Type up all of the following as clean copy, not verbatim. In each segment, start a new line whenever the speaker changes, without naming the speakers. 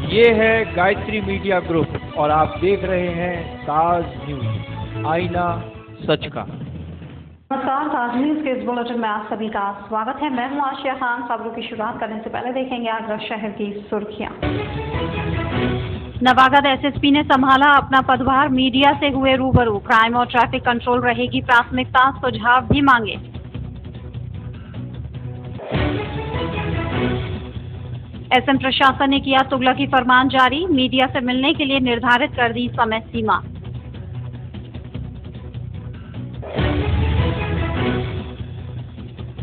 ये है Gayatri media group और आप देख रहे हैं ताज न्यूज, आईना सच का।
नमस्कार, ताज न्यूज के इस बुलेटिन में आप सभी का स्वागत है। मैं हूं आशिया खान। खबरों की शुरुआत करने से पहले देखेंगे आगरा शहर की सुर्खियां। नवागत एसएसपी ने संभाला अपना पदभार, मीडिया से हुए रूबरू। क्राइम और ट्रैफिक कंट्रोल रहेगी प्राथमिकता, सुझाव भी मांगे। एसएम प्रशासन ने किया तुगलकी फरमान जारी, मीडिया से मिलने के लिए निर्धारित कर दी समय सीमा।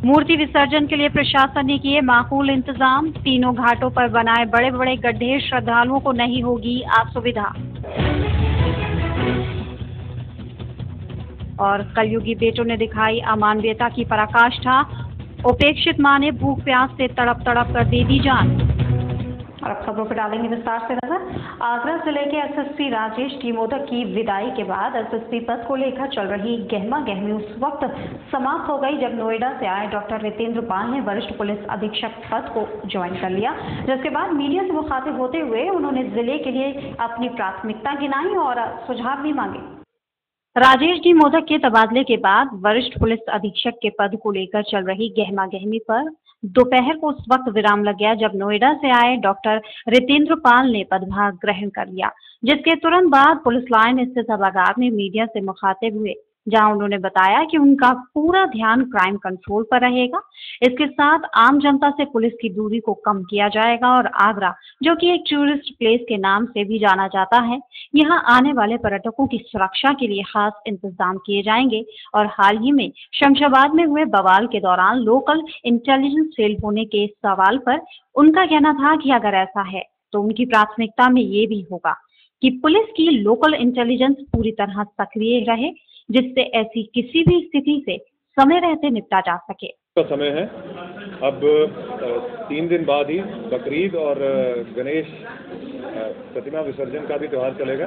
मूर्ति विसर्जन के लिए प्रशासन ने किए माकूल इंतजाम, तीनों घाटों पर बनाए बड़े बड़े गड्ढे, श्रद्धालुओं को नहीं होगी असुविधा। और कलयुगी बेटों ने दिखाई अमानवीयता की पराकाष्ठा, उपेक्षित मां ने भूख प्यास से तड़प तड़प कर दे दी जान। और अब खबरों पर डालेंगे विस्तार से नजर। आगरा जिले के एसएसपी राजेश टी मोदक की विदाई के बाद एसएसपी पद को लेकर चल रही गहमा गहमी उस वक्त समाप्त हो गई जब नोएडा से आए डॉक्टर रितेंद्र पाल ने वरिष्ठ पुलिस अधीक्षक पद को ज्वाइन कर लिया। जिसके बाद मीडिया से मुखातिब होते हुए उन्होंने जिले के लिए अपनी प्राथमिकता गिनाई और सुझाव भी मांगे। राजेश डी मोदक के तबादले के बाद वरिष्ठ पुलिस अधीक्षक के पद को लेकर चल रही गहमा गहमी पर दोपहर को उस वक्त विराम लग गया जब नोएडा से आए डॉक्टर रितेंद्र पाल ने पदभार ग्रहण कर लिया। जिसके तुरंत बाद पुलिस लाइन स्थित सभागार में मीडिया से मुखातिब हुए, जहां उन्होंने बताया कि उनका पूरा ध्यान क्राइम कंट्रोल पर रहेगा। इसके साथ आम जनता से पुलिस की दूरी को कम किया जाएगा और आगरा, जो कि एक टूरिस्ट प्लेस के नाम से भी जाना जाता है, यहां आने वाले पर्यटकों की सुरक्षा के लिए खास इंतजाम किए जाएंगे। और हाल ही में शमशाबाद में हुए बवाल के दौरान लोकल इंटेलिजेंस फेल होने के सवाल पर उनका कहना था कि अगर ऐसा है तो उनकी प्राथमिकता में ये भी होगा कि पुलिस की लोकल इंटेलिजेंस पूरी तरह सक्रिय रहे, जिससे ऐसी किसी भी स्थिति से समय रहते निपटा जा सके।
समय है अब 3 दिन बाद ही बकरीद और गणेश प्रतिमा विसर्जन का भी त्यौहार चलेगा।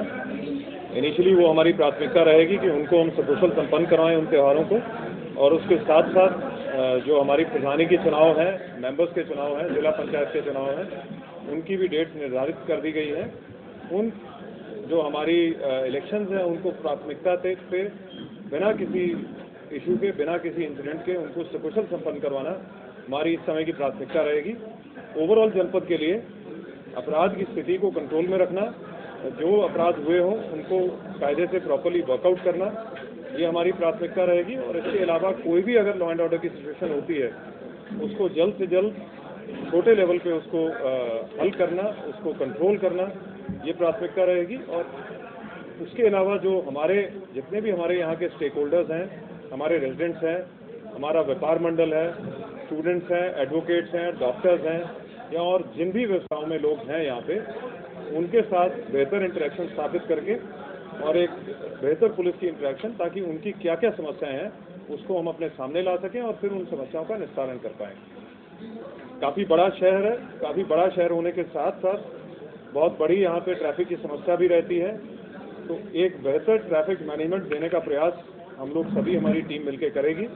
इनिशियली वो हमारी प्राथमिकता रहेगी कि उनको हम सकुशल संपन्न करवाएं उन त्योहारों को, और उसके साथ साथ जो हमारी प्रधानी के चुनाव हैं, मेंबर्स के चुनाव हैं, जिला पंचायत के चुनाव हैं, उनकी भी डेट निर्धारित कर दी गई है। उन जो हमारी इलेक्शंस हैं उनको प्राथमिकता पे बिना किसी इशू के, बिना किसी इंसिडेंट के उनको सकुशल संपन्न करवाना हमारी इस समय की प्राथमिकता रहेगी। ओवरऑल जनपद के लिए अपराध की स्थिति को कंट्रोल में रखना, जो अपराध हुए हों उनको कायदे से प्रॉपर्ली वर्कआउट करना, ये हमारी प्राथमिकता रहेगी। और इसके अलावा कोई भी अगर लॉ एंड ऑर्डर की सिचुएशन होती है उसको जल्द से जल्द छोटे लेवल पे उसको हल करना, उसको कंट्रोल करना, ये प्राथमिकता रहेगी। और उसके अलावा जो हमारे जितने भी हमारे यहाँ के स्टेक होल्डर्स हैं, हमारे रेजिडेंट्स हैं, हमारा व्यापार मंडल है, स्टूडेंट्स हैं, एडवोकेट्स हैं, डॉक्टर्स हैं, या और जिन भी व्यवसायों में लोग हैं यहाँ पे, उनके साथ बेहतर इंटरेक्शन स्थापित करके और एक बेहतर पुलिस की इंटरेक्शन, ताकि उनकी क्या क्या समस्याएं हैं उसको हम अपने सामने ला सकें और फिर उन समस्याओं का निस्तारण कर पाएँ। काफ़ी बड़ा शहर है, काफ़ी बड़ा शहर होने के साथ साथ बहुत बड़ी यहाँ पे ट्रैफिक की समस्या भी रहती है। तो एक बेहतर ट्रैफिक मैनेजमेंट देने का प्रयास हम लोग सभी, हमारी टीम मिलकर करेगी।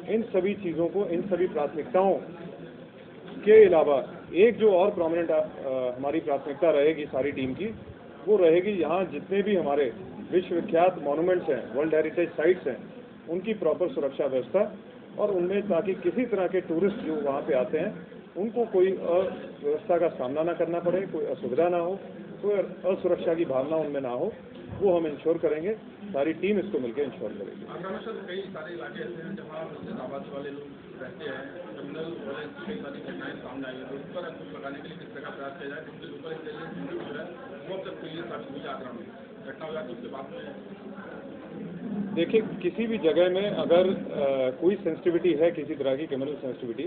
इन सभी चीज़ों को, इन सभी प्राथमिकताओं के अलावा एक जो और प्रोमिनेंट हमारी प्राथमिकता रहेगी सारी टीम की, वो रहेगी यहाँ जितने भी हमारे विश्वविख्यात मॉन्यूमेंट्स हैं, वर्ल्ड हेरिटेज साइट्स हैं, उनकी प्रॉपर सुरक्षा व्यवस्था, और उनमें ताकि किसी तरह के टूरिस्ट जो वहाँ पे आते हैं उनको कोई अव्यवस्था का सामना ना करना पड़े, कोई असुविधा ना हो, कोई असुरक्षा की भावना उनमें ना हो, वो हम इंश्योर करेंगे। सारी टीम इसको मिलकर इंश्योर करेगी।
कई सारे इलाके ऐसे हैं जहाँ आवास वाले लोग रहते हैं, क्रिमिनल वाले कई सारी घटनाएं सामने आई है, तो उस पर अंकुश लगाने के लिए किस तरह का प्रयास किया जाए, जिससे लोकल इंटेलिजेंस जो है वो अब तक के लिए साबित हुई आगरा में घटना हो जाती है। उसके बाद में
देखिए, किसी भी जगह में अगर कोई सेंसिटिविटी है, किसी तरह की क्रिमिनल सेंसिटिविटी,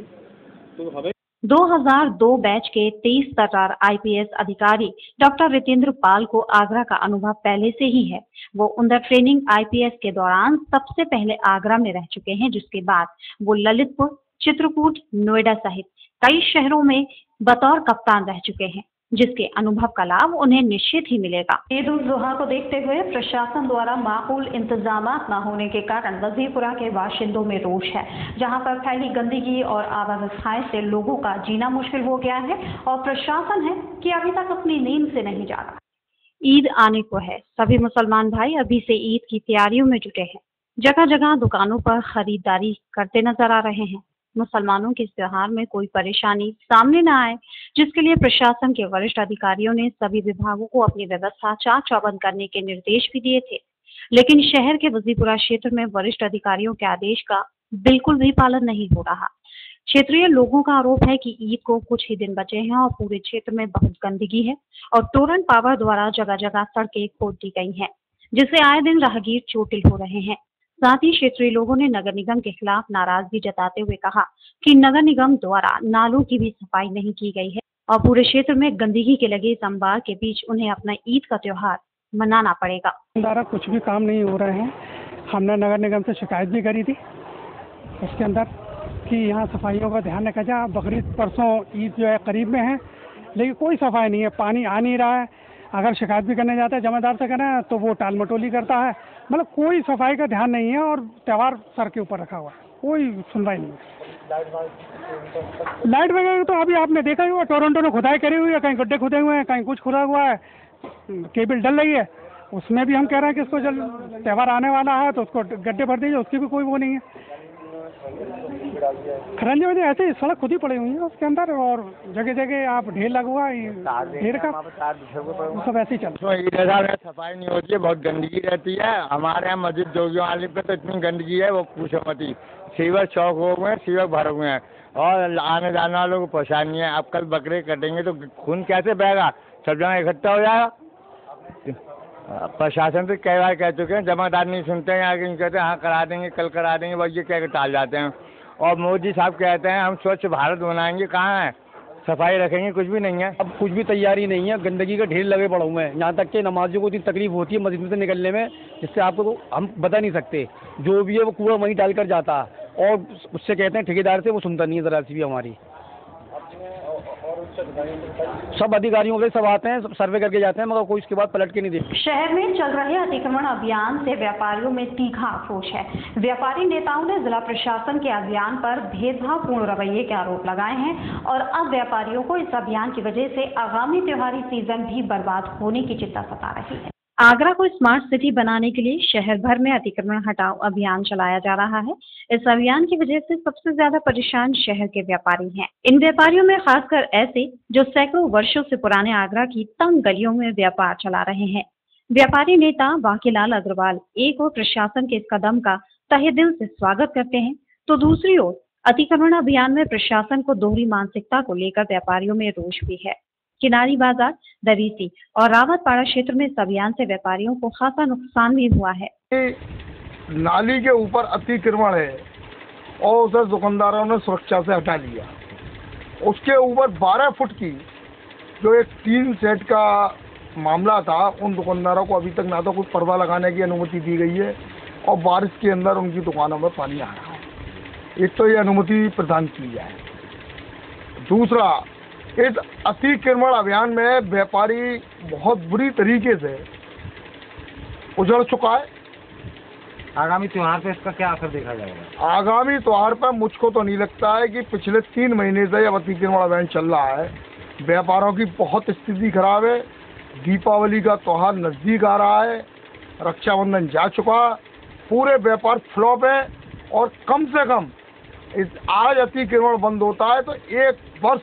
तो हमें
2002 बैच के 23 तटार आईपीएस अधिकारी डॉक्टर रितेंद्र पाल को आगरा का अनुभव पहले से ही है। वो अंडर ट्रेनिंग आईपीएस के दौरान सबसे पहले आगरा में रह चुके हैं, जिसके बाद वो ललितपुर, चित्रकूट, नोएडा सहित कई शहरों में बतौर कप्तान रह चुके हैं। जिसके अनुभव का लाभ उन्हें निश्चित ही मिलेगा। ईद उल जुहा को देखते हुए प्रशासन द्वारा माकूल इंतजाम न होने के कारण वजीरपुरा के बाशिंदों में रोष है, जहां पर फैली गंदगी और आवागखाई से लोगों का जीना मुश्किल हो गया है और प्रशासन है कि अभी तक अपनी नींद से नहीं जागा। ईद आने को है, सभी मुसलमान भाई अभी से ईद की तैयारियों में जुटे हैं। जगह जगह दुकानों पर खरीदारी करते नजर आ रहे हैं। मुसलमानों के इस त्योहार में कोई परेशानी सामने न आए, जिसके लिए प्रशासन के वरिष्ठ अधिकारियों ने सभी विभागों को अपनी व्यवस्था चाक चौबंद करने के निर्देश भी दिए थे, लेकिन शहर के वजीरपुरा क्षेत्र में वरिष्ठ अधिकारियों के आदेश का बिल्कुल भी पालन नहीं हो रहा। क्षेत्रीय लोगों का आरोप है कि ईद को कुछ ही दिन बचे हैं और पूरे क्षेत्र में बहुत गंदगी है और टोरंट पावर द्वारा जगह जगह सड़कें खोद दी गई हैं, जिससे आए दिन राहगीर चोटिल हो रहे हैं। साथ ही क्षेत्रीय लोगों ने नगर निगम के खिलाफ नाराजगी जताते हुए कहा कि नगर निगम द्वारा नालों की भी सफाई नहीं की गई है और पूरे क्षेत्र में गंदगी के लगे इस अंबार के बीच उन्हें अपना ईद का त्योहार मनाना पड़ेगा।
द्वारा कुछ भी काम नहीं हो रहे हैं। हमने नगर निगम से शिकायत भी करी थी उसके अंदर कि यहाँ सफाइयों का ध्यान रखा जाए। बकरीद परसों ईद जो है करीब में है, लेकिन कोई सफाई नहीं है, पानी आ नहीं रहा है। अगर शिकायत भी करने जाते हैं जमादार से करें तो वो टाल मटोली करता है। मतलब कोई सफाई का ध्यान नहीं है और त्यौहार सर के ऊपर रखा हुआ है, कोई सुनवाई नहीं है। लाइट वगैरह तो अभी आपने देखा ही हुआ, टोरंटो ने खुदाई करी हुई है, कहीं गड्ढे खुदे हुए हैं, कहीं कुछ खुदा हुआ है, केबल डल रही है। उसमें भी हम कह रहे हैं कि इसको जब त्यौहार आने वाला है तो उसको गड्ढे भर दीजिए, उसकी भी कोई वो नहीं है। खरंजे वजह ऐसे ही सड़क खुद ही पड़ी हुई है उसके अंदर और जगह जगह आप ढेर लगा हुआ ढेर का सब ऐसे ही चल रहा है।
सफाई नहीं होती है, बहुत गंदगी रहती है। हमारे यहाँ मस्जिद जोगियों वाले पे तो इतनी गंदगी है वो पूछो मत ही। सीवर चौक हो गए, सीवर भर हुए हैं और आने जाने वालों को परेशानी है। अब कल बकरे कटेंगे तो खून कैसे बहेगा, सब जगह इकट्ठा हो जाएगा। प्रशासन से कई बार कह चुके हैं, जमादार नहीं सुनते हैं, आगे कहते हैं हाँ करा देंगे, कल करा देंगे, बस ये कह के टाल जाते हैं। और मोदी साहब कहते हैं हम स्वच्छ भारत बनाएंगे, कहाँ है सफाई रखेंगे, कुछ भी नहीं है।
अब कुछ भी तैयारी नहीं है, गंदगी का ढेर लगे पड़े हुए हैं। यहाँ तक कि नमाजियों को इतनी तकलीफ होती है मस्जिद से निकलने में, जिससे आपको तो हम बता नहीं सकते। जो भी है वो कूड़ा वहीं डाल कर जाता है और उससे कहते हैं ठेकेदार से, वो सुनता नहीं है जरा सी भी हमारी। सब अधिकारियों के सब आते हैं, सर्वे करके जाते हैं, मगर कोई इसके बाद पलट के नहीं देखते।
शहर में चल रहे अतिक्रमण अभियान से व्यापारियों में तीखा आक्रोश है। व्यापारी नेताओं ने जिला प्रशासन के अभियान पर भेदभावपूर्ण रवैये के आरोप लगाए हैं और अब व्यापारियों को इस अभियान की वजह से आगामी त्योहारी सीजन भी बर्बाद होने की चिंता सता रही है। आगरा को स्मार्ट सिटी बनाने के लिए शहर भर में अतिक्रमण हटाओ अभियान चलाया जा रहा है। इस अभियान की वजह से सबसे ज्यादा परेशान शहर के व्यापारी हैं। इन व्यापारियों में खासकर ऐसे जो सैकड़ों वर्षों से पुराने आगरा की तंग गलियों में व्यापार चला रहे हैं। व्यापारी नेता बाकीलाल अग्रवाल एक ओर प्रशासन के इस कदम का तहे दिल से स्वागत करते हैं, तो दूसरी ओर अतिक्रमण अभियान में प्रशासन को दोहरी मानसिकता को लेकर व्यापारियों में रोष भी है। किनारी बाजार, दरीसी और रावतपाड़ा क्षेत्र में इस अभियान से व्यापारियों को खासा नुकसान भी हुआ है।
नाली के ऊपर अतिक्रमण है और उसे दुकानदारों ने सुरक्षा से हटा लिया। उसके ऊपर 12 फुट की जो एक 3 सेट का मामला था, उन दुकानदारों को अभी तक ना तो कुछ पर्दा लगाने की अनुमति दी गई है और बारिश के अंदर उनकी दुकानों में पानी आ रहा है। एक तो ये अनुमति प्रदान की जाए। दूसरा, इस अतिक्रमण अभियान में व्यापारी बहुत बुरी तरीके से उजड़ चुका है।
आगामी त्योहार पे इसका क्या असर देखा जाएगा?
आगामी त्योहार पर मुझको तो नहीं लगता है कि पिछले 3 महीने से अब अतिक्रमण अभियान चल रहा है। व्यापारों की बहुत स्थिति खराब है। दीपावली का त्योहार नज़दीक आ रहा है, रक्षाबंधन जा चुका, पूरे व्यापार फ्लॉप है और कम से कम आज अतिक्रमण बंद होता है तो 1 वर्ष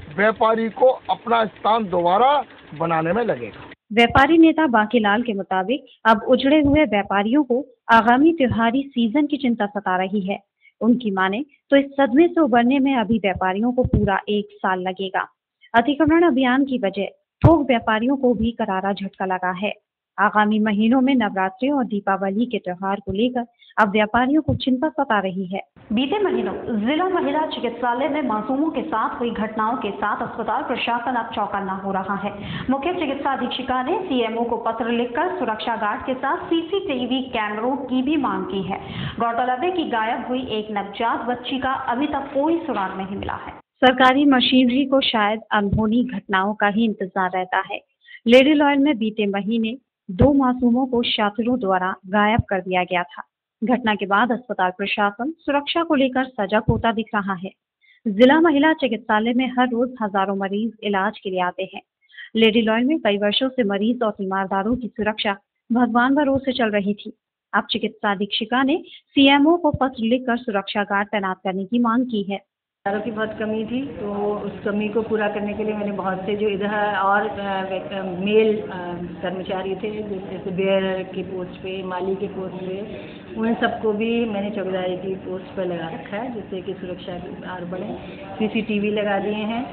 व्यापारी को अपना स्थान दोबारा बनाने में लगेगा।
व्यापारी नेता बाकीलाल के मुताबिक अब उजड़े हुए व्यापारियों को आगामी त्योहारी सीजन की चिंता सता रही है। उनकी माने तो इस सदमे से उबरने में अभी व्यापारियों को पूरा 1 साल लगेगा। अतिक्रमण अभियान की वजह थोक व्यापारियों को भी करारा झटका लगा है। आगामी महीनों में नवरात्रि और दीपावली के त्योहार को लेकर अब व्यापारियों को चिंता सता रही है। बीते महीनों जिला महिला चिकित्सालय में मासूमों के साथ हुई घटनाओं के साथ अस्पताल प्रशासन अब चौकन्ना हो रहा है। मुख्य चिकित्सा अधीक्षिका ने सीएमओ को पत्र लिखकर सुरक्षा गार्ड के साथ सीसीटीवी कैमरों की भी मांग की है। गौरतलब है कि गायब हुई एक नवजात बच्ची का अभी तक कोई सुराग नहीं मिला है। सरकारी मशीनरी को शायद अनहोनी घटनाओं का ही इंतजार रहता है। लेडी लॉयल में बीते महीने 2 मासूमों को छात्रों द्वारा गायब कर दिया गया था। घटना के बाद अस्पताल प्रशासन सुरक्षा को लेकर सजग होता दिख रहा है। जिला महिला चिकित्सालय में हर रोज हजारों मरीज इलाज के लिए आते हैं। लेडी लॉयल में कई वर्षों से मरीज और तीमारदारों की सुरक्षा भगवान भरोसे चल रही थी। अब चिकित्सा अधीक्षिका ने सीएमओ को पत्र लिखकर सुरक्षा गार्ड तैनात करने की मांग की है।
दारों की बहुत कमी थी, तो उस कमी को पूरा करने के लिए मैंने बहुत से जो इधर और मेल कर्मचारी थे, जैसे बेयर की पोस्ट पे, माली के पोस्ट पे, उन सबको भी मैंने चौकीदारी की पोस्ट पर लगा रखा है, जिससे कि सुरक्षा और बढ़े। सीसीटीवी लगा दिए हैं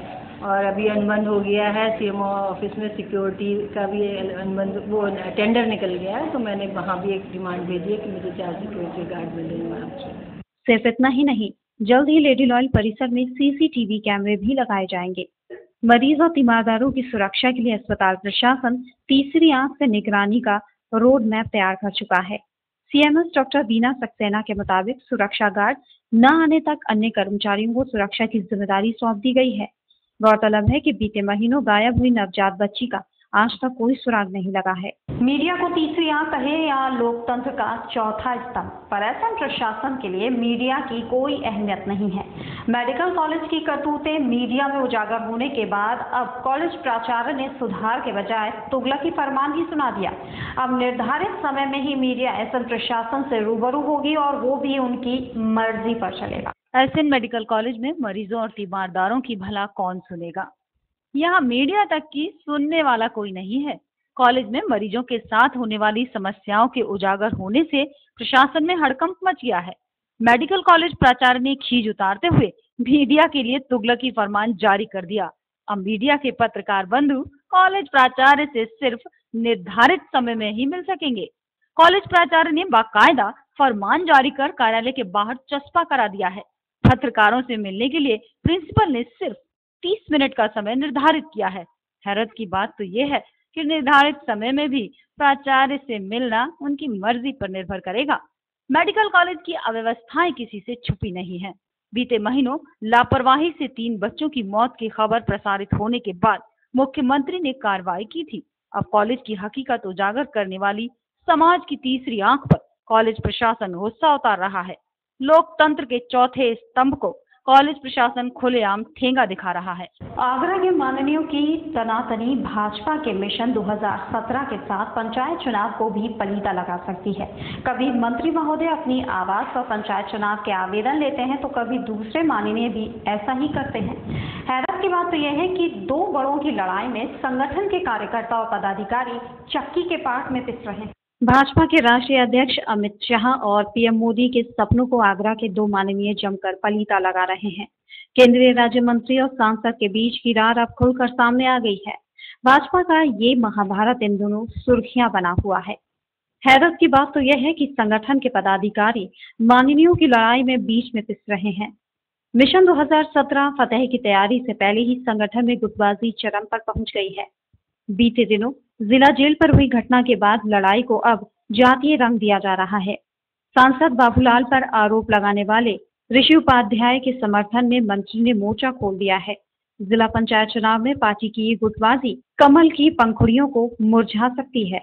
और अभी अनुबंध हो गया है सीएमओ ऑफिस में सिक्योरिटी का भी अनुबंध, वो टेंडर निकल गया है, तो मैंने वहाँ भी एक डिमांड भेजी है कि मुझे 4 सिक्योरिटी गार्ड मिल रहे।
सिर्फ इतना ही नहीं, जल्द ही लेडी लॉयल परिसर में सीसीटीवी कैमरे भी लगाए जाएंगे। मरीज और तीमारदारों की सुरक्षा के लिए अस्पताल प्रशासन तीसरी आंख से निगरानी का रोड मैप तैयार कर चुका है। सीएमएस डॉक्टर बीना सक्सेना के मुताबिक सुरक्षा गार्ड न आने तक अन्य कर्मचारियों को सुरक्षा की जिम्मेदारी सौंप दी गई है। गौरतलब है कि बीते महीनों गायब हुई नवजात बच्ची का आज तक कोई सुराग नहीं लगा है। मीडिया को तीसरी आंख कहे या लोकतंत्र का चौथा स्तंभ, पर ऐसा प्रशासन के लिए मीडिया की कोई अहमियत नहीं है। मेडिकल कॉलेज की करतूतें मीडिया में उजागर होने के बाद अब कॉलेज प्राचार्य ने सुधार के बजाय तुगलकी फरमान ही सुना दिया। अब निर्धारित समय में ही मीडिया ऐसा प्रशासन से रूबरू होगी और वो भी उनकी मर्जी पर चलेगा। ऐसे मेडिकल कॉलेज में मरीजों और तीमारदारों की भला कौन सुनेगा? यहाँ मीडिया तक की सुनने वाला कोई नहीं है। कॉलेज में मरीजों के साथ होने वाली समस्याओं के उजागर होने से प्रशासन में हड़कंप मच गया है। मेडिकल कॉलेज प्राचार्य ने खींच उतारते हुए मीडिया के लिए तुगलकी फरमान जारी कर दिया। अब मीडिया के पत्रकार बंधु कॉलेज प्राचार्य से सिर्फ निर्धारित समय में ही मिल सकेंगे। कॉलेज प्राचार्य ने बाकायदा फरमान जारी कर कार्यालय के बाहर चस्पा करा दिया है। पत्रकारों से मिलने के लिए प्रिंसिपल ने सिर्फ 30 मिनट का समय निर्धारित किया है। हैरत की बात तो यह है कि निर्धारित समय में भी प्राचार्य से मिलना उनकी मर्जी पर निर्भर करेगा। मेडिकल कॉलेज की अव्यवस्थाएं किसी से छुपी नहीं है। बीते महीनों लापरवाही से 3 बच्चों की मौत की खबर प्रसारित होने के बाद मुख्यमंत्री ने कार्रवाई की थी। अब कॉलेज की हकीकत उजागर करने वाली समाज की तीसरी आंख पर कॉलेज प्रशासन गुस्सा उतार रहा है। लोकतंत्र के चौथे स्तंभ को कॉलेज प्रशासन खुलेआम ठेंगा दिखा रहा है। आगरा के माननीयों की तनातनी भाजपा के मिशन 2017 के साथ पंचायत चुनाव को भी पलीता लगा सकती है। कभी मंत्री महोदय अपनी आवाज पर पंचायत चुनाव के आवेदन लेते हैं तो कभी दूसरे माननीय भी ऐसा ही करते हैं। हैरत की बात तो यह है कि 2 बड़ों की लड़ाई में संगठन के कार्यकर्ता और पदाधिकारी चक्की के पाट में पिस रहे हैं। भाजपा के राष्ट्रीय अध्यक्ष अमित शाह और पीएम मोदी के सपनों को आगरा के 2 माननीय जमकर पलीता लगा रहे हैं। केंद्रीय राज्य मंत्री और सांसद के बीच की रार अब खुलकर सामने आ गई है। भाजपा का ये महाभारत इन दोनों सुर्खियां बना हुआ है। हैरत की बात तो यह है कि संगठन के पदाधिकारी माननीयों की लड़ाई में बीच में पिस रहे हैं। मिशन 2017 फतेह की तैयारी से पहले ही संगठन में गुटबाजी चरम पर पहुंच गई है। बीते दिनों जिला जेल पर हुई घटना के बाद लड़ाई को अब जातीय रंग दिया जा रहा है। सांसद बाबूलाल पर आरोप लगाने वाले ऋषि उपाध्याय के समर्थन में मंत्री ने मोर्चा खोल दिया है। जिला पंचायत चुनाव में पार्टी की ये गुटबाजी कमल की पंखुड़ियों को मुरझा सकती है।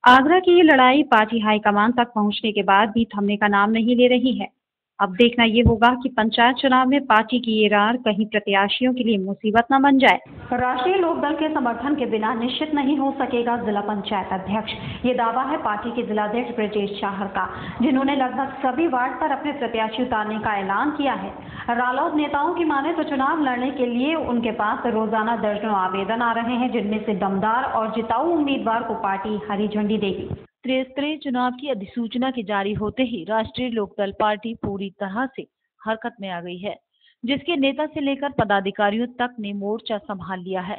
आगरा की ये लड़ाई पार्टी हाईकमान तक पहुंचने के बाद भी थमने का नाम नहीं ले रही है। अब देखना ये होगा कि पंचायत चुनाव में पार्टी की ये रार कहीं प्रत्याशियों के लिए मुसीबत न बन जाए। राष्ट्रीय लोकदल के समर्थन के बिना निश्चित नहीं हो सकेगा जिला पंचायत अध्यक्ष। ये दावा है पार्टी के जिलाध्यक्ष ब्रजेश चाहर का, जिन्होंने लगभग सभी वार्ड पर अपने प्रत्याशी उतारने का ऐलान किया है। रालोद नेताओं की माने तो चुनाव लड़ने के लिए उनके पास रोजाना दर्जनों आवेदन आ रहे हैं, जिनमें से दमदार और जिताऊ उम्मीदवार को पार्टी हरी झंडी देगी। त्रिस्तरीय चुनाव की अधिसूचना के जारी होते ही राष्ट्रीय लोकदल पार्टी पूरी तरह से हरकत में आ गई है, जिसके नेता से लेकर पदाधिकारियों तक ने मोर्चा संभाल लिया है।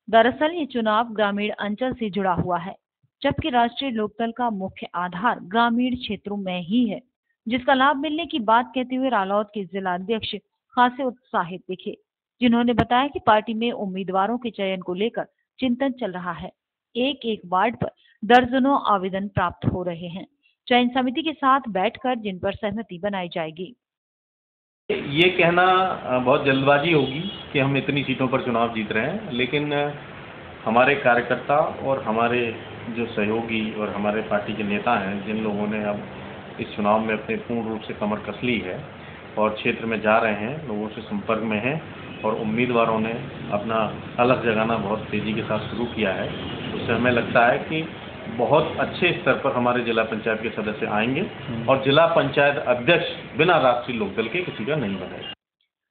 दरअसल ये चुनाव ग्रामीण अंचल से जुड़ा हुआ है, जबकि राष्ट्रीय लोकदल का मुख्य आधार ग्रामीण क्षेत्रों में ही है, जिसका लाभ मिलने की बात कहते हुए रालोद के जिलाध्यक्ष खासे उत्साहित दिखे, जिन्होंने बताया कि पार्टी में उम्मीदवारों के चयन को लेकर चिंतन चल रहा है। एक वार्ड पर दर्जनों आवेदन प्राप्त हो रहे हैं। चयन समिति के साथ बैठकर जिन पर सहमति बनाई जाएगी।
ये कहना बहुत जल्दबाजी होगी कि हम इतनी सीटों पर चुनाव जीत रहे हैं, लेकिन हमारे कार्यकर्ता और हमारे जो सहयोगी और हमारे पार्टी के नेता हैं, जिन लोगों ने अब इस चुनाव में अपने पूर्ण रूप से कमर कस ली है और क्षेत्र में जा रहे हैं, लोगों से संपर्क में हैं और उम्मीदवारों ने अपना अलग जगाना बहुत तेज़ी के साथ शुरू किया है, उससे हमें लगता है कि बहुत अच्छे स्तर पर हमारे जिला पंचायत के सदस्य आएंगे और जिला पंचायत अध्यक्ष बिना राष्ट्रीय लोकदल के किसी का नहीं बनेगा।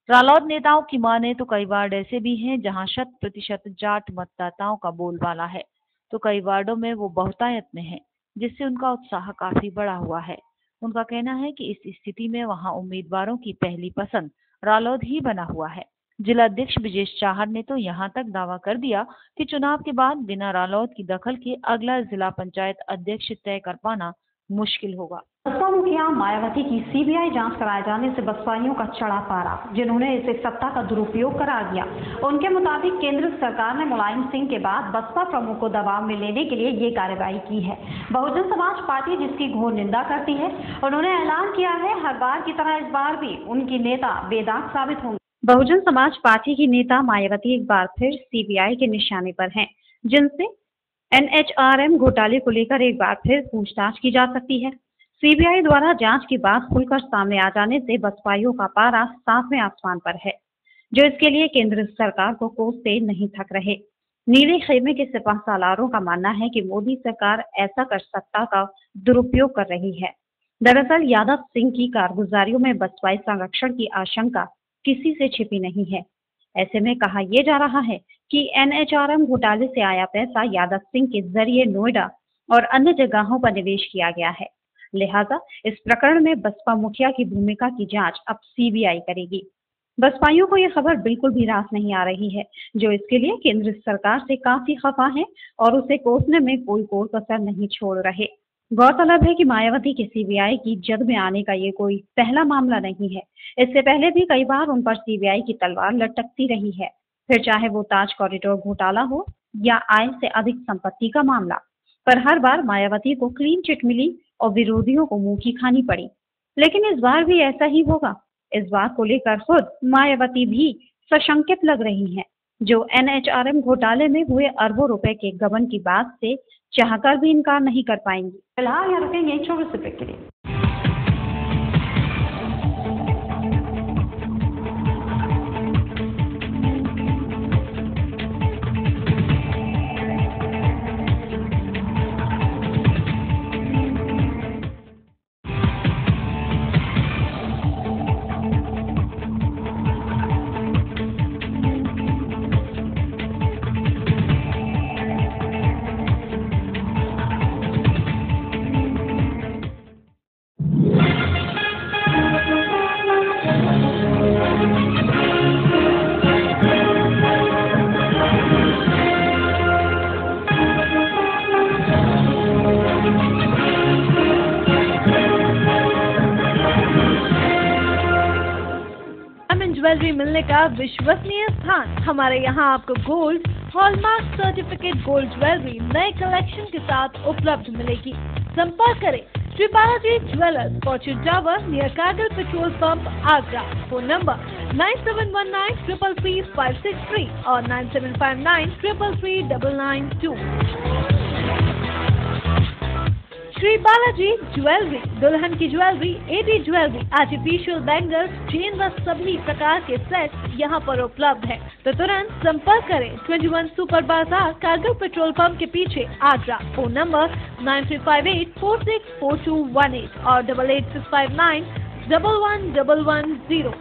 रालोद नेताओं की माने तो कई वार्ड ऐसे भी हैं जहां 100% जाट मतदाताओं का बोलबाला है, तो कई वार्डों में वो बहुतायत में है, जिससे उनका उत्साह काफी बढ़ा हुआ है। उनका कहना है कि इस स्थिति में वहां उम्मीदवारों की पहली पसंद रालोद ही बना हुआ है। जिलाध्यक्ष ब्रजेश चाहर ने तो यहां तक दावा कर दिया कि चुनाव के बाद बिना रालोद की दखल के अगला जिला पंचायत अध्यक्ष तय कर पाना मुश्किल होगा।
बसपा मुखिया मायावती की सीबीआई जांच कराए जाने से बसपाइयों का चढ़ा पारा, जिन्होंने इसे सत्ता का दुरुपयोग करार दिया। उनके मुताबिक केंद्र सरकार ने मुलायम सिंह के बाद बसपा प्रमुख को दबाव में लेने के लिए ये कार्रवाई की है। बहुजन समाज पार्टी जिसकी घोर निंदा करती है, उन्होंने ऐलान किया है हर बार की तरह इस बार भी उनकी नेता बेदाग साबित होंगे। बहुजन समाज पार्टी की नेता मायावती एक बार फिर सीबीआई के निशाने पर हैं, जिनसे एनएचआरएम घोटाले को लेकर एक बार फिर पूछताछ की जा सकती है। सीबीआई द्वारा जांच की बात खुलकर सामने आ जाने से बसपाइयों का पारा 7वें आसमान पर है, जो इसके लिए केंद्र सरकार को कोसते नहीं थक रहे। नीले खेमे के सिपाह सालारों का मानना है कि मोदी सरकार ऐसा कर सत्ता का दुरुपयोग कर रही है। दरअसल यादव सिंह की कारगुजारियों में बसपाई संरक्षण की आशंका किसी से छिपी नहीं है। ऐसे में कहा यह जा रहा है कि एनएचआरएम घोटाले से आया पैसा यादव सिंह के जरिए नोएडा और अन्य जगहों पर निवेश किया गया है। लिहाजा इस प्रकरण में बसपा मुखिया की भूमिका की जांच अब सीबीआई करेगी। बसपाइयों को यह खबर बिल्कुल भी रास नहीं आ रही है, जो इसके लिए केंद्र सरकार से काफी खफा है और उसे कोसने में कोई कसर नहीं छोड़ रहे। गौरतलब है कि मायावती के सीबीआई की जद में आने का ये कोई पहला मामला नहीं है। इससे पहले भी कई बार उन पर सीबीआई की तलवार लटकती रही है, फिर चाहे वो ताज कॉरिडोर घोटाला हो या आय से अधिक संपत्ति का मामला, पर हर बार मायावती को क्लीन चिट मिली और विरोधियों को मुंह की खानी पड़ी। लेकिन इस बार भी ऐसा ही होगा। इस बात को लेकर खुद मायावती भी सशंकित लग रही हैं, जो एनएचआरएम घोटाले में हुए अरबों रुपए के गबन की बात से चाहकर भी इनकार नहीं कर पाएंगी। फिलहाल यहाँ रुकेंगे एक छोटे से ब्रेक के लिए।
ज्वेलरी मिलने का विश्वसनीय स्थान। हमारे यहाँ आपको gold hallmark certificate gold jewellery नए कलेक्शन के साथ उपलब्ध मिलेगी। संपर्क करें Shri Balaji jewellers, fortune tower near Kargil petrol pump, Agra. Phone number 9719333563 और 9759333992। श्री बालाजी ज्वेलरी, दुल्हन की jewellery, AD jewellery, artificial bangles, chain व सभी प्रकार के सेट यहाँ पर उपलब्ध है, तो तुरंत संपर्क करें 21 सुपर बाजार, कारगिल पेट्रोल पंप के पीछे, आगरा। फोन नंबर 9358464218 और 8865911110।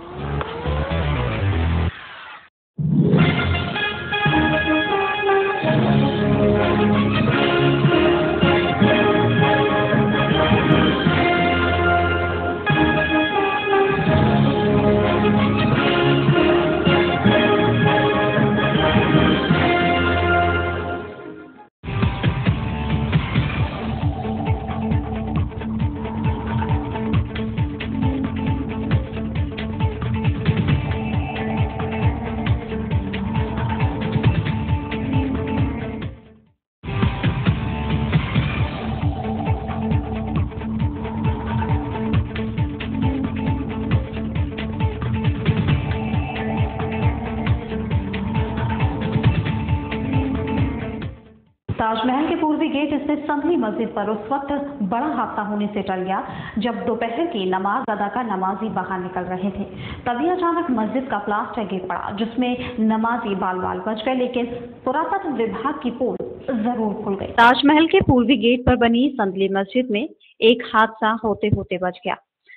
ताजमहल के पूर्वी गेट स्थित संभली मस्जिद पर उस वक्त बड़ा हादसा होने से टल गया जब दोपहर की नमाज अदा कर नमाजी बाहर निकल रहे थे। तभी अचानक मस्जिद का प्लास्टर गिर पड़ा जिसमें नमाजी बाल बाल बच गए, लेकिन पुरातत्व विभाग की पोल जरूर खुल गई। ताजमहल के पूर्वी गेट पर बनी संभली मस्जिद में एक हादसा होते होते बच गया।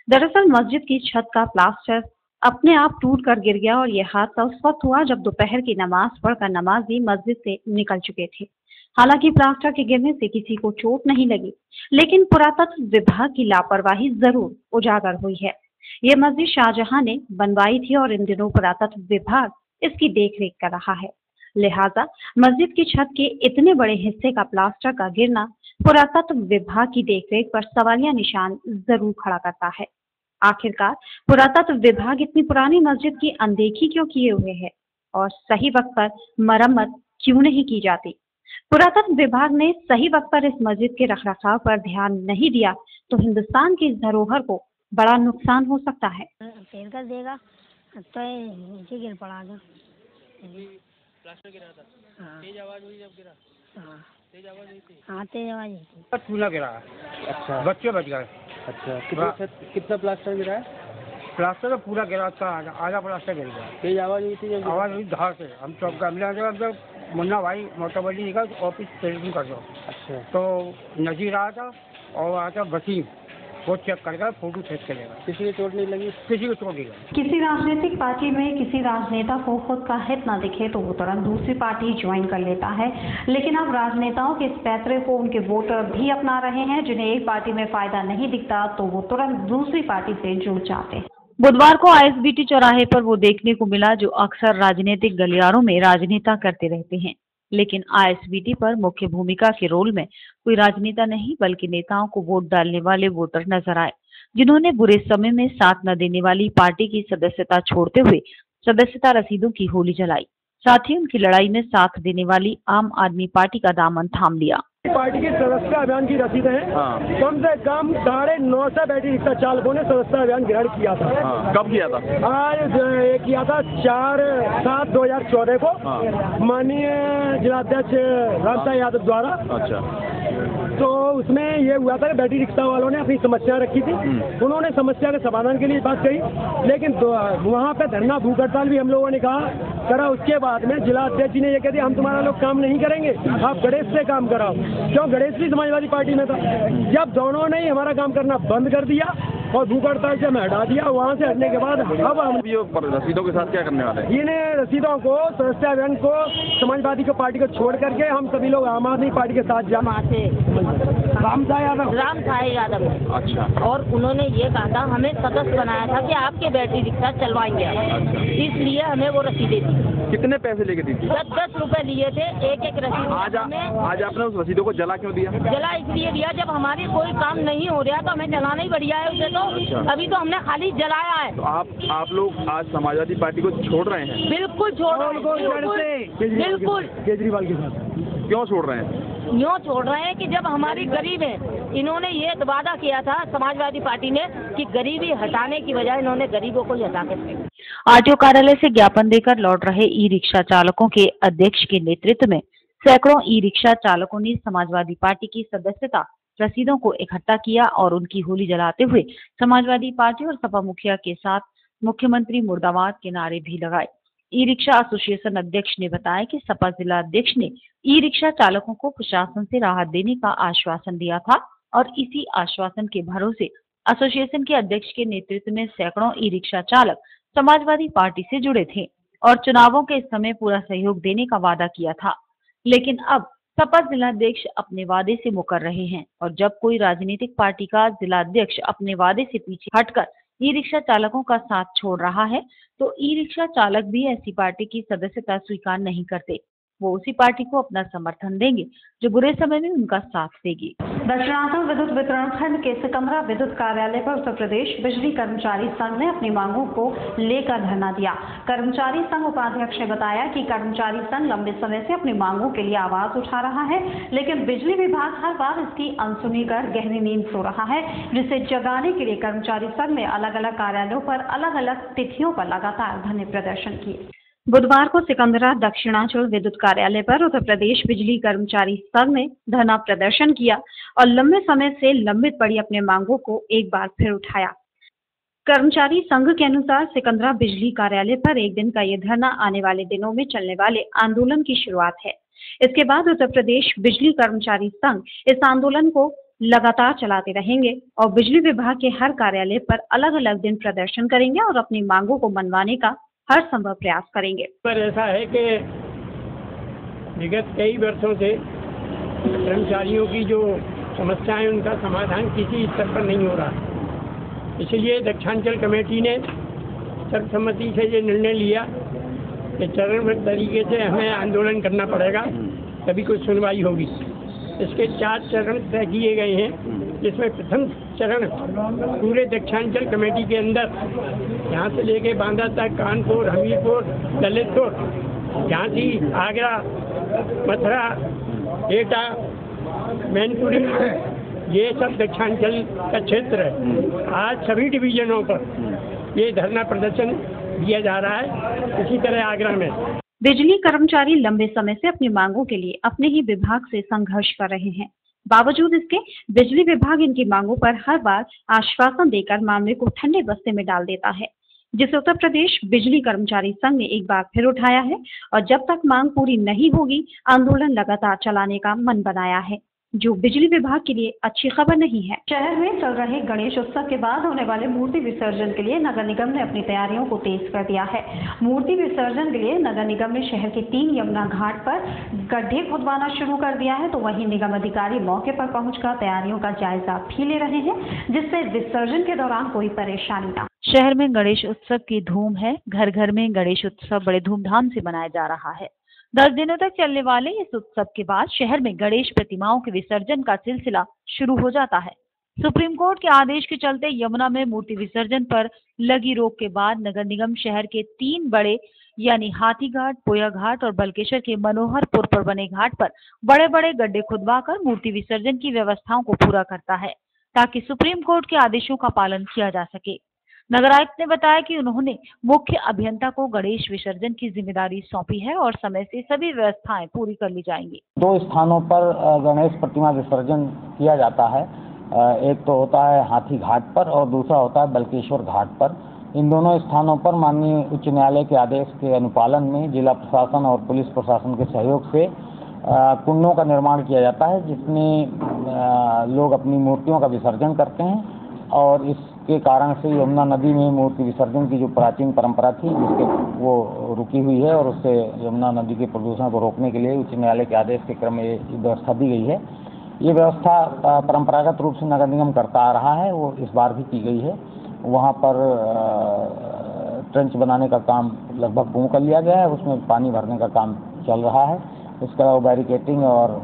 दरअसल मस्जिद की छत का प्लास्टर अपने आप टूट कर गिर गया और यह हादसा उस वक्त हुआ जब दोपहर की नमाज पढ़कर नमाजी मस्जिद से निकल चुके थे। हालांकि प्लास्टर के गिरने से किसी को चोट नहीं लगी, लेकिन पुरातत्व विभाग की लापरवाही जरूर उजागर हुई है। ये मस्जिद शाहजहां ने बनवाई थी और इन दिनों पुरातत्व विभाग इसकी देखरेख कर रहा है। लिहाजा मस्जिद की छत के इतने बड़े हिस्से का प्लास्टर का गिरना पुरातत्व विभाग की देखरेख पर सवालिया निशान जरूर खड़ा करता है। आखिरकार पुरातत्व विभाग इतनी पुरानी मस्जिद की अनदेखी क्यों किए हुए है और सही वक्त पर मरम्मत क्यों नहीं की जाती? पुरातत्व विभाग ने सही वक्त पर इस मस्जिद के रखरखाव पर ध्यान नहीं दिया तो हिंदुस्तान की इस धरोहर को बड़ा नुकसान हो सकता है।
फेर कर देगा तो नीचे गिर पड़ा था।
प्लास्टर गिरा था। हाँ। तेज आवाज हुई जब गिरा।
हाँ।
तेज आवाज हुई थी।
हाँ तेज आवाज हुई थी।
चूल्हा गिरा। अच्छा। बच्चे बच गए। अच्छा। कितना प्लास्टर गिरा है? प्लास्टर तो पूरा गिरा था, आधा प्लास्टर गिर गया। तेज आवाज हुई थी? आवाज हुई धार से। हम चौक गए, मुन्ना भाई मोटरबली निकल ऑफिस टेलीफोन कर दो। अच्छा। तो नजीर आया था और आया था वसीम, वो चेक करके फोटो खींच के लेगा। किसी को चोट नहीं लगी? किसी को चोट नहीं लगी।
किसी राजनीतिक पार्टी में किसी राजनेता को खुद का हित न दिखे तो वो तुरंत दूसरी पार्टी ज्वाइन कर लेता है, लेकिन अब राजनेताओं के इस पैतरे को उनके वोटर भी अपना रहे हैं। जिन्हें एक पार्टी में फायदा नहीं दिखता तो वो तुरंत दूसरी पार्टी से जुड़ जाते हैं।
बुधवार को आईएसबीटी चौराहे पर वो देखने को मिला जो अक्सर राजनीतिक गलियारों में राजनेता करते रहते हैं, लेकिन आईएसबीटी पर मुख्य भूमिका के रोल में कोई राजनेता नहीं बल्कि नेताओं को वोट डालने वाले वोटर नजर आए, जिन्होंने बुरे समय में साथ न देने वाली पार्टी की सदस्यता छोड़ते हुए सदस्यता रसीदों की होली जलाई। साथ ही उनकी लड़ाई में साथ देने वाली आम आदमी पार्टी का दामन थाम लिया।
पार्टी की सदस्यता अभियान की रसीदें हैं। हाँ। कम से कम 950 बैटरी रिक्शा चालकों ने सदस्यता अभियान ग्रहण किया था।
हाँ। कब किया था?
आज किया था 4/7/2014 को। हाँ। माननीय जिलाध्यक्ष रामसाई यादव द्वारा। अच्छा। तो उसमें ये हुआ था कि बैटरी रिक्शा वालों ने अपनी समस्या रखी थी। उन्होंने समस्या के समाधान के लिए बात कही, लेकिन वहाँ पे धरना भूख हड़ताल भी हम लोगों ने करा। उसके बाद में जिला अध्यक्ष जी ने ये कह दिया हम तुम्हारा लोग काम नहीं करेंगे, आप गणेश से काम कराओ। क्यों? गणेश भी समाजवादी पार्टी में था। जब दोनों ने हमारा काम करना बंद कर दिया और भूख हड़ताल से हमें हटा दिया, वहाँ से हटने के बाद अब हम
रसीदों के साथ क्या करने वाले हैं?
इन्हें रसीदों को सदस्यता अभियान को समाजवादी को पार्टी को छोड़ करके हम सभी लोग आम आदमी पार्टी के साथ
रामसाई यादव।
अच्छा।
और उन्होंने ये कहा था हमें सदस्य बनाया था कि आपके बैटरी रिक्शा चलवाएंगे। अच्छा। इसलिए हमें वो रसीदें दी।
कितने पैसे लेके दी थी?
10 रुपए लिए थे एक रसीद।
आज आपने उस रसीदों को जला क्यों दिया?
जला इसलिए दिया जब हमारी कोई काम नहीं हो रहा तो हमें जलाना ही बढ़िया है उसे। तो अच्छा। अभी तो हमने खाली जलाया है।
तो आप लोग आज समाजवादी पार्टी को छोड़ रहे हैं?
बिल्कुल छोड़ रहे हैं। बिल्कुल
केजरीवाल के साथ।
क्यों छोड़ रहे हैं?
यूँ छोड़ रहे हैं कि जब हमारी गरीब है, इन्होंने ये वादा किया था समाजवादी पार्टी ने कि गरीबी हटाने की बजाय इन्होंने गरीबों को ही हटा के
आरटीओ कार्यालय से ज्ञापन देकर लौट रहे ई रिक्शा चालकों के अध्यक्ष के नेतृत्व में सैकड़ों ई रिक्शा चालकों ने समाजवादी पार्टी की सदस्यता रसीदों को इकट्ठा किया और उनकी होली जलाते हुए समाजवादी पार्टी और सपा मुखिया के साथ मुख्यमंत्री मुर्दाबाद के नारे भी लगाए। ई रिक्शा एसोसिएशन अध्यक्ष ने बताया कि सपा जिला अध्यक्ष ने ई रिक्शा चालकों को प्रशासन से राहत देने का आश्वासन दिया था और इसी आश्वासन के भरोसे एसोसिएशन के अध्यक्ष के नेतृत्व में सैकड़ों ई रिक्शा चालक समाजवादी पार्टी से जुड़े थे और चुनावों के समय पूरा सहयोग देने का वादा किया था। लेकिन अब सपा जिलाध्यक्ष अपने वादे से मुकर रहे हैं और जब कोई राजनीतिक पार्टी का जिलाध्यक्ष अपने वादे से पीछे हटकर ई रिक्शा चालकों का साथ छोड़ रहा है तो ई रिक्शा चालक भी ऐसी पार्टी की सदस्यता स्वीकार नहीं करते। वो उसी पार्टी को अपना समर्थन देंगे जो बुरे समय में उनका साथ देगी।
दक्षिणांचल विद्युत वितरण खंड के सिकंदरा विद्युत कार्यालय पर उत्तर प्रदेश बिजली कर्मचारी संघ ने अपनी मांगों को लेकर धरना दिया। कर्मचारी संघ उपाध्यक्ष ने बताया कि कर्मचारी संघ लंबे समय से अपनी मांगों के लिए आवाज उठा रहा है, लेकिन बिजली विभाग हर बार इसकी अनसुनी कर गहरी नींद सो रहा है, जिसे जगाने के लिए कर्मचारी संघ ने अलग अलग कार्यालयों पर अलग अलग तिथियों पर लगातार धरने प्रदर्शन किए। बुधवार को सिकंदरा दक्षिणांचल विद्युत कार्यालय पर उत्तर प्रदेश बिजली कर्मचारी संघ ने धरना प्रदर्शन किया और लंबे समय से लंबित पड़ी अपने मांगों को एक बार फिर उठाया। कर्मचारी संघ के अनुसार सिकंदरा बिजली कार्यालय पर एक दिन का ये धरना आने वाले दिनों में चलने वाले आंदोलन की शुरुआत है। इसके बाद उत्तर प्रदेश बिजली कर्मचारी संघ इस आंदोलन को लगातार चलाते रहेंगे और बिजली विभाग के हर कार्यालय पर अलग अलग दिन प्रदर्शन करेंगे और अपनी मांगों को मनवाने का हर संभव प्रयास करेंगे।
पर ऐसा है कि विगत कई वर्षों से कर्मचारियों की जो समस्याएं उनका समाधान किसी स्तर पर नहीं हो रहा, इसलिए दक्षिणांचल कमेटी ने सर्वसम्मति से ये निर्णय लिया कि चरणबद्ध तरीके से हमें आंदोलन करना पड़ेगा, तभी कुछ सुनवाई होगी। इसके 4 चरण तय किए गए हैं, जिसमें प्रथम चरण पूरे दक्षिणांचल कमेटी के अंदर यहाँ से लेके बांदा तक, कानपुर, हमीरपुर, ललितपुर, झांसी, आगरा, मथुरा, एटा, मैनपुरी, ये सब दक्षिणांचल का क्षेत्र है। आज सभी डिवीजनों पर ये धरना प्रदर्शन दिया जा रहा है। इसी तरह आगरा में
बिजली कर्मचारी लंबे समय से अपनी मांगों के लिए अपने ही विभाग से संघर्ष कर रहे हैं। बावजूद इसके बिजली विभाग इनकी मांगों पर हर बार आश्वासन देकर मामले को ठंडे बस्ते में डाल देता है, जिसे उत्तर प्रदेश बिजली कर्मचारी संघ ने एक बार फिर उठाया है और जब तक मांग पूरी नहीं होगी आंदोलन लगातार चलाने का मन बनाया है, जो बिजली विभाग के लिए अच्छी खबर नहीं है। शहर में चल रहे गणेश उत्सव के बाद होने वाले मूर्ति विसर्जन के लिए नगर निगम ने अपनी तैयारियों को तेज कर दिया है। मूर्ति विसर्जन के लिए नगर निगम ने शहर के 3 यमुना घाट पर गड्ढे खुदवाना शुरू कर दिया है, तो वहीं निगम अधिकारी मौके पर पहुंचकर तैयारियों का जायजा भी ले रहे हैं, जिससे विसर्जन के दौरान कोई परेशानी ना।
शहर में गणेश उत्सव की धूम है। घर घर में गणेश उत्सव बड़े धूमधाम से मनाया जा रहा है। 10 दिनों तक चलने वाले इस उत्सव के बाद शहर में गणेश प्रतिमाओं के विसर्जन का सिलसिला शुरू हो जाता है। सुप्रीम कोर्ट के आदेश के चलते यमुना में मूर्ति विसर्जन पर लगी रोक के बाद नगर निगम शहर के 3 बड़े यानी हाथी घाट, पोया घाट और बलकेश्वर के मनोहरपुर पर बने घाट पर बड़े बड़े गड्ढे खुदवाकर मूर्ति विसर्जन की व्यवस्थाओं को पूरा करता है, ताकि सुप्रीम कोर्ट के आदेशों का पालन किया जा सके। नगर आयुक्त ने बताया कि उन्होंने मुख्य अभियंता को गणेश विसर्जन की जिम्मेदारी सौंपी है और समय से सभी व्यवस्थाएं पूरी कर ली जाएंगी।
2 स्थानों पर गणेश प्रतिमा विसर्जन किया जाता है। एक तो होता है हाथी घाट पर और दूसरा होता है बलकेश्वर घाट पर। इन दोनों स्थानों पर माननीय उच्च न्यायालय के आदेश के अनुपालन में जिला प्रशासन और पुलिस प्रशासन के सहयोग से कुंडों का निर्माण किया जाता है, जिसमें लोग अपनी मूर्तियों का विसर्जन करते हैं और इसके कारण से यमुना नदी में मूर्ति विसर्जन की जो प्राचीन परंपरा थी जिसके वो रुकी हुई है और उससे यमुना नदी के प्रदूषण को रोकने के लिए उच्च न्यायालय के आदेश के क्रम में ये व्यवस्था दी गई है। ये व्यवस्था परंपरागत रूप से नगर निगम करता आ रहा है, वो इस बार भी की गई है। वहाँ पर ट्रेंच बनाने का काम लगभग पूर्ण कर लिया गया है, उसमें पानी भरने का काम चल रहा है। इसके अलावा बैरिकेटिंग और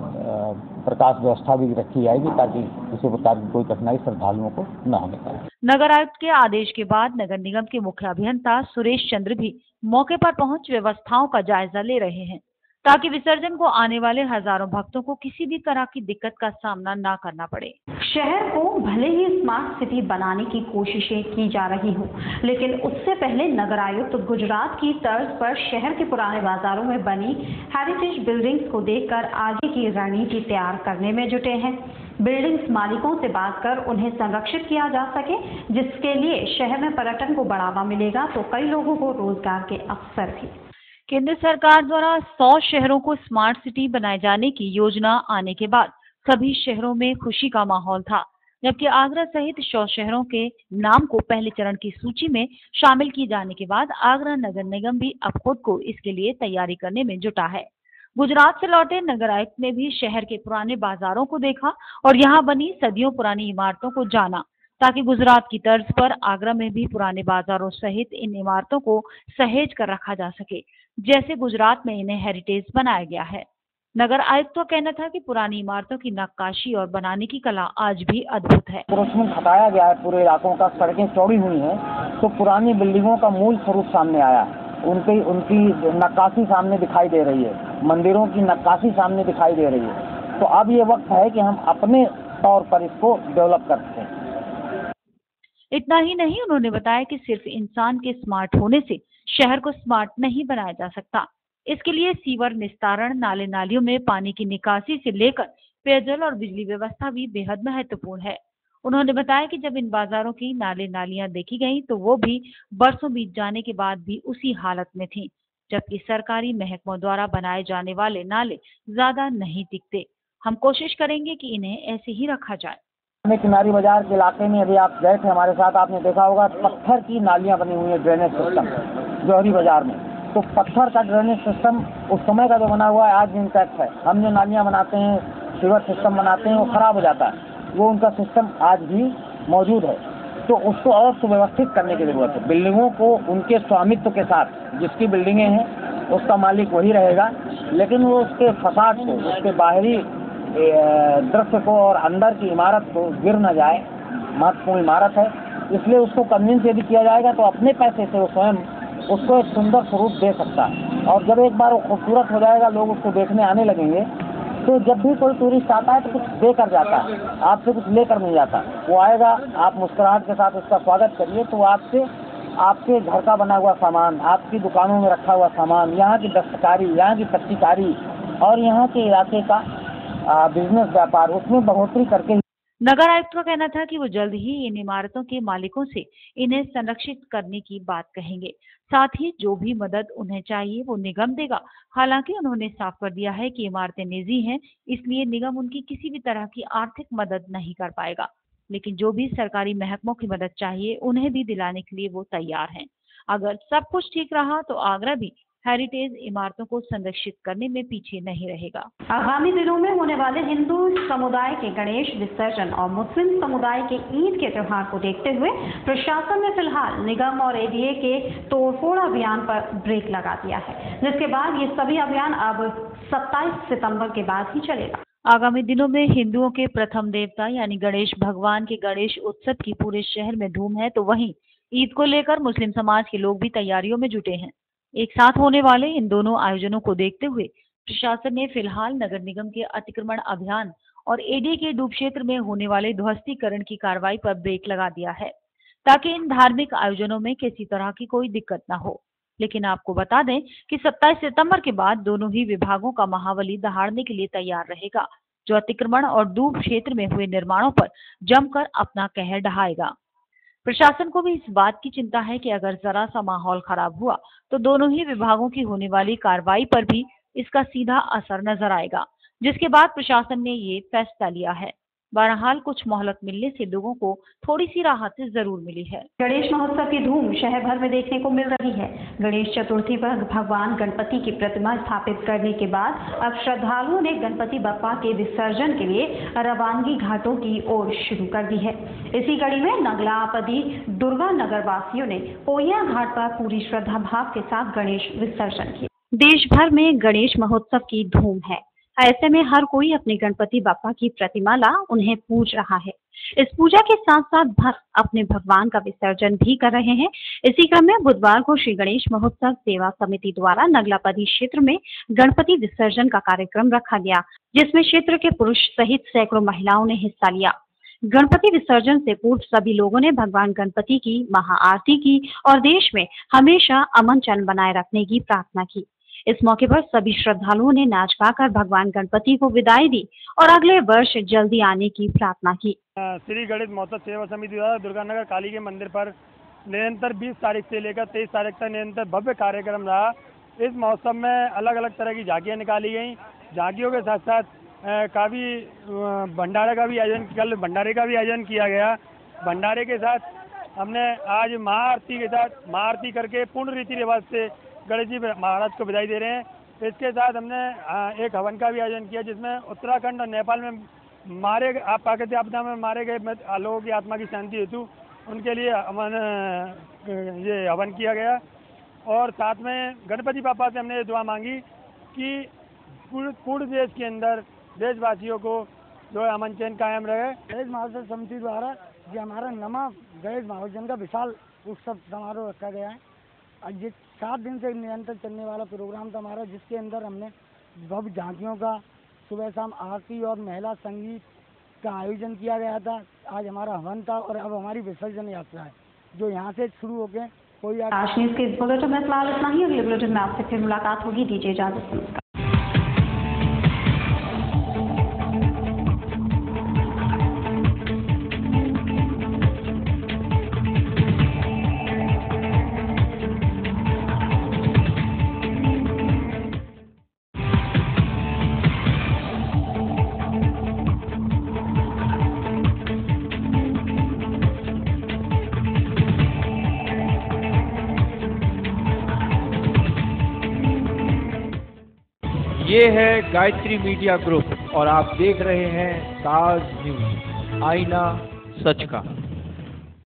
प्रकाश व्यवस्था भी रखी जाएगी ताकि किसी प्रकार की कोई कठिनाई श्रद्धालुओं को न होने पाए।
नगर आयुक्त के आदेश के बाद नगर निगम के मुख्य अभियंता सुरेश चंद्र भी मौके पर पहुंच व्यवस्थाओं का जायजा ले रहे हैं, ताकि विसर्जन को आने वाले हजारों भक्तों को किसी भी तरह की दिक्कत का सामना न करना पड़े।
शहर को भले ही स्मार्ट सिटी बनाने की कोशिशें की जा रही हों, लेकिन उससे पहले नगर आयुक्त गुजरात की तर्ज पर शहर के पुराने बाजारों में बनी हेरिटेज बिल्डिंग्स को देखकर आगे की रणनीति तैयार करने में जुटे हैं। बिल्डिंग्स मालिकों से बात कर उन्हें संरक्षित किया जा सके, जिसके लिए शहर में पर्यटन को बढ़ावा मिलेगा तो कई लोगों को रोजगार के अवसर भी।
केंद्र सरकार द्वारा 100 शहरों को स्मार्ट सिटी बनाए जाने की योजना आने के बाद सभी शहरों में खुशी का माहौल था, जबकि आगरा सहित 100 शहरों के नाम को पहले चरण की सूची में शामिल किए जाने के बाद आगरा नगर निगम भी अब खुद को इसके लिए तैयारी करने में जुटा है। गुजरात से लौटे नगर आयुक्त ने भी शहर के पुराने बाजारों को देखा और यहाँ बनी सदियों पुरानी इमारतों को जाना, ताकि गुजरात की तर्ज पर आगरा में भी पुराने बाजारों सहित इन इमारतों को सहेज कर रखा जा सके, जैसे गुजरात में इन्हें हेरिटेज बनाया गया है। नगर आयुक्त का कहना था कि पुरानी इमारतों की नक्काशी और बनाने की कला आज भी अद्भुत है।
उसमें हटाया गया है पूरे इलाकों का, सड़कें चौड़ी हुई हैं तो पुरानी बिल्डिंगों का मूल स्वरूप सामने आया, उनकी नक्काशी सामने दिखाई दे रही है, मंदिरों की नक्काशी सामने दिखाई दे रही है। तो अब ये वक्त है कि हम अपने तौर पर इसको डेवलप करते हैं।
इतना ही नहीं, उन्होंने बताया कि सिर्फ इंसान के स्मार्ट होने से शहर को स्मार्ट नहीं बनाया जा सकता। इसके लिए सीवर निस्तारण, नाले नालियों में पानी की निकासी से लेकर पेयजल और बिजली व्यवस्था भी बेहद महत्वपूर्ण है। उन्होंने बताया कि जब इन बाजारों की नाले नालियां देखी गई तो वो भी बरसों बीत जाने के बाद भी उसी हालत में थी, जबकि सरकारी महकमों द्वारा बनाए जाने वाले नाले ज्यादा नहीं टिकते। हम कोशिश करेंगे कि इन्हें ऐसे ही रखा जाए।
किनारी बाजार के इलाके में अभी आप गए थे हमारे साथ, आपने देखा होगा पत्थर की नालियां बनी हुई है, ड्रेनेज सिस्टम जौहरी बाजार में। तो पत्थर का ड्रेनेज सिस्टम उस समय का जो बना हुआ है आज भी इंटैक्ट है। हम जो नालियां बनाते हैं, सीवर सिस्टम बनाते हैं, वो खराब हो जाता है, वो उनका सिस्टम आज भी मौजूद है। तो उसको और सुव्यवस्थित करने की जरूरत है। बिल्डिंगों को उनके स्वामित्व के साथ, जिसकी बिल्डिंगें हैं उसका मालिक वही रहेगा, लेकिन वो उसके फसाद को, उसके बाहरी दृश्य को और अंदर की इमारत को गिर न जाए, महत्वपूर्ण इमारत है, इसलिए उसको कन्विंस यदि किया जाएगा तो अपने पैसे से वो स्वयं उसको एक सुंदर स्वरूप दे सकता है। और जब एक बार वो खूबसूरत हो जाएगा, लोग उसको देखने आने लगेंगे, तो जब भी कोई टूरिस्ट आता है तो कुछ देकर जाता है, आपसे कुछ लेकर नहीं जाता। वो आएगा, आप मुस्कुराहट के साथ उसका स्वागत करिए तो आपसे आपके घर का बना हुआ सामान, आपकी दुकानों में रखा हुआ सामान, यहाँ की दस्तकारी, यहाँ की पत्तीकारी और यहाँ के इलाके का बिजनेस व्यापार, उसमें बढ़ोतरी करके।
नगर आयुक्त का कहना था कि वो जल्द ही इन इमारतों के मालिकों से इन्हें संरक्षित करने की बात कहेंगे। साथ ही जो भी मदद उन्हें चाहिए वो निगम देगा। हालांकि उन्होंने साफ कर दिया है कि इमारतें निजी हैं, इसलिए निगम उनकी किसी भी तरह की आर्थिक मदद नहीं कर पाएगा, लेकिन जो भी सरकारी महकमों की मदद चाहिए उन्हें भी दिलाने के लिए वो तैयार हैं। अगर सब कुछ ठीक रहा तो आगरा भी हेरिटेज इमारतों को संरक्षित करने में पीछे नहीं रहेगा।
आगामी दिनों में होने वाले हिंदू समुदाय के गणेश विसर्जन और मुस्लिम समुदाय के ईद के त्योहार को देखते हुए प्रशासन ने फिलहाल निगम और एडीए के तोड़फोड़ अभियान पर ब्रेक लगा दिया है, जिसके बाद ये सभी अभियान अब 27 सितंबर के बाद ही चलेगा।
आगामी दिनों में हिंदुओं के प्रथम देवता यानी गणेश भगवान के गणेश उत्सव की पूरे शहर में धूम है, तो वहीं ईद को लेकर मुस्लिम समाज के लोग भी तैयारियों में जुटे हैं। एक साथ होने वाले इन दोनों आयोजनों को देखते हुए प्रशासन ने फिलहाल नगर निगम के अतिक्रमण अभियान और एडी के डूब क्षेत्र में होने वाले ध्वस्तीकरण की कार्रवाई पर ब्रेक लगा दिया है, ताकि इन धार्मिक आयोजनों में किसी तरह की कोई दिक्कत न हो। लेकिन आपको बता दें कि 27 सितंबर के बाद दोनों ही विभागों का महाबली दहाड़ने के लिए तैयार रहेगा, जो अतिक्रमण और डूब क्षेत्र में हुए निर्माणों पर जमकर अपना कहर ढहाएगा। प्रशासन को भी इस बात की चिंता है कि अगर जरा सा माहौल खराब हुआ तो दोनों ही विभागों की होने वाली कार्रवाई पर भी इसका सीधा असर नजर आएगा, जिसके बाद प्रशासन ने ये फैसला लिया है। बहरहाल कुछ मोहलत मिलने से लोगों को थोड़ी सी राहत जरूर मिली है।
गणेश महोत्सव की धूम शहर भर में देखने को मिल रही है। गणेश चतुर्थी पर भगवान गणपति की प्रतिमा स्थापित करने के बाद अब श्रद्धालुओं ने गणपति बप्पा के विसर्जन के लिए रवानगी घाटों की ओर शुरू कर दी है। इसी कड़ी में नगलापदी दुर्गा नगर वासियों ने पोया घाट पर पूरी श्रद्धा भाव के साथ गणेश विसर्जन किया। देश भर में गणेश महोत्सव की धूम है। ऐसे में हर कोई अपने गणपति बापा की प्रतिमा ला उन्हें पूज रहा है। इस पूजा के साथ साथ भक्त अपने भगवान का विसर्जन भी कर रहे हैं। इसी क्रम में बुधवार को श्री गणेश महोत्सव सेवा समिति द्वारा नगलापदी क्षेत्र में गणपति विसर्जन का कार्यक्रम रखा गया, जिसमें क्षेत्र के पुरुष सहित सैकड़ों महिलाओं ने हिस्सा लिया। गणपति विसर्जन से पूर्व सभी लोगों ने भगवान गणपति की महाआरती की और देश में हमेशा अमन चैन बनाए रखने की प्रार्थना की। इस मौके पर सभी श्रद्धालुओं ने नाच गाकर भगवान गणपति को विदाई दी और अगले वर्ष जल्दी आने की प्रार्थना की।
श्री गणेश महोत्सव सेवा समिति द्वारा दुर्गानगर काली के मंदिर पर निरंतर 20 तारीख से लेकर 23 तारीख तक निरंतर भव्य कार्यक्रम रहा। इस महोत्सव में अलग अलग तरह की झांकियाँ निकाली गई। झांकियों के साथ साथ काफ़ी भंडारे का भी आयोजन किया गया। भंडारे के साथ हमने आज महाआरती के साथ महाआरती करके पूर्ण रीति रिवाज से गणेश जी महाराज को विदाई दे रहे हैं। इसके साथ हमने एक हवन का भी आयोजन किया, जिसमें उत्तराखंड और नेपाल में प्राकृतिक आपदा में मारे गए लोगों की आत्मा की शांति हेतु उनके लिए ये हवन किया गया। और साथ में गणपति बापा से हमने ये दुआ मांगी कि पूर्ण देश के अंदर देशवासियों को जो है अमन चैन कायम रहे।
गणेश महोत्सव समिति द्वारा ये हमारा नमा गणेश महोत्सव का विशाल उत्सव समारोह रखा गया है। ये 7 दिन से निरंतर चलने वाला प्रोग्राम था हमारा, जिसके अंदर हमने भव्य झांकियों का, सुबह शाम आरती और महिला संगीत का आयोजन किया गया था। आज हमारा हवन था और अब हमारी विसर्जन यात्रा है जो यहाँ से शुरू होकर कोई
आज न्यूज़ के इस बुलेटिन में फिलहाल इतना ही। अगले बुलेटिन में आपसे फिर मुलाकात होगी। दीजिए इजाजत। नमस्कार।
ये है गायत्री मीडिया ग्रुप और आप देख रहे हैं ताज न्यूज़, आईना सच का।